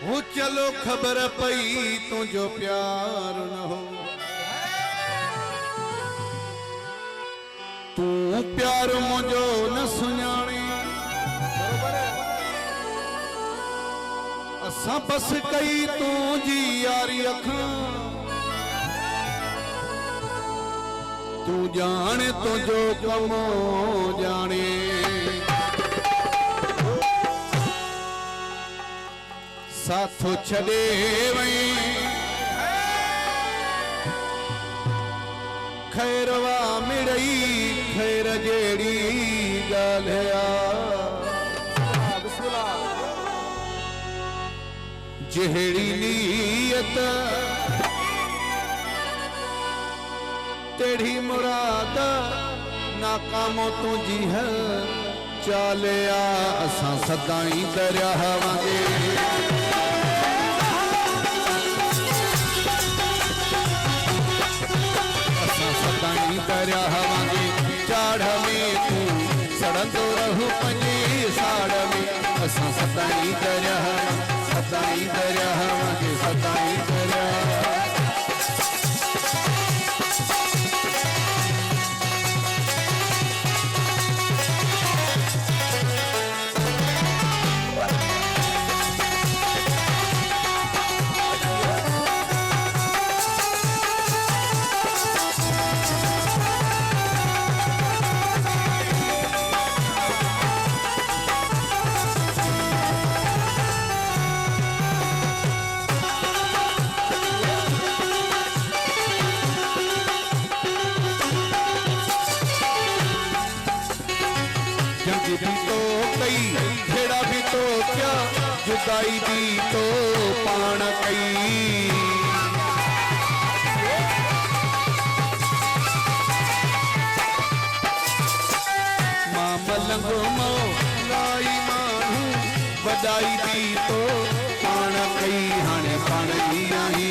वो चलो खबर पई तुझो प्यार न हो तू प्यार मुझो न सुञाणे असां बस कई तू जी यारी अखां तू जाने तुझो कमो जाने साथो छड़े वई खैरवा मिड़ई खैर जेड़ी गालिया जेड़ी नीयत तेड़ी मुराद नाकामो तुझी है चालिया असां सदाई दरिया हवांगे सदाई दरिया हवांगे चाड़ में तू सड़ंदो रहू पंजे साड़ में असां सदाई दरिया हवांगे सदाई दरिया भी तो कई खेड़ा भी तो क्या जुदाई भी तो पाण कई मां मलंग लाई मानू वडाई भी तो पाण कई हाणे पाण जी आई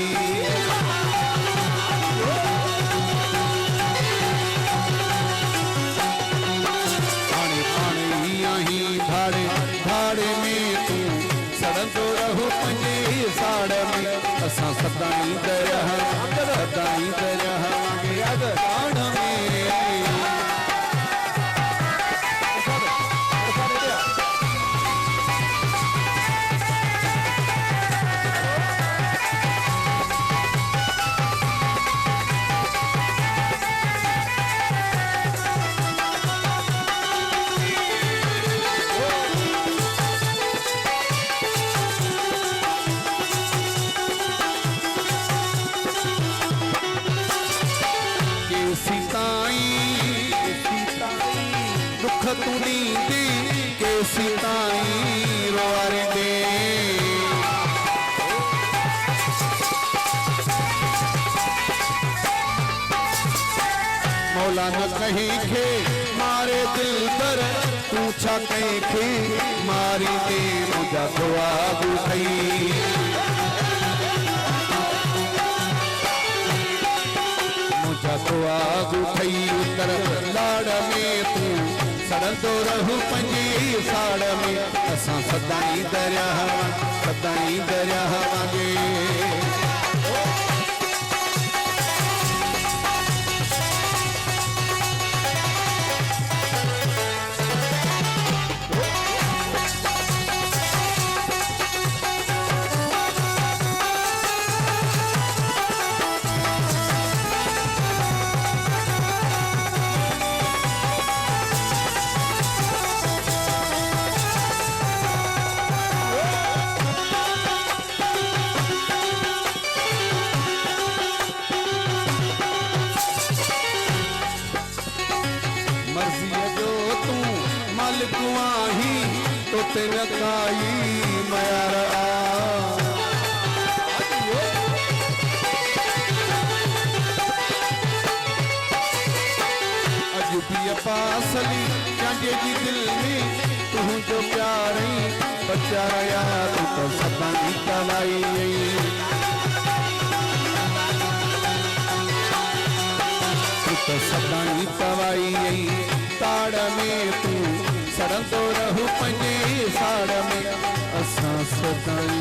भाड़े भाड़े में तू सड़ंदो रहू पंजे साड़ में असां सदाई दरिया हवांगे पाण में दुख तू दी के सीताई रोआरे दे मौला न कहीं खे मारे दिल पर पूछा कहीं खे मारी दे मुझा दुआ बुखई दुआ गुठई उतर लाड़ में तू सड़ंदो रहू पंजी साड़ में असां सदाई दरिया हवांगे कुआही तो तेन काई मयार अजूबी पासली चांजे जी दिल में तू जो प्यारी बच्चा रया तू तो सदाई कलाई तू तो सदाई पवाई ताड़ में तू सड़ंदो रहू पंजे साड़ में असां सदाई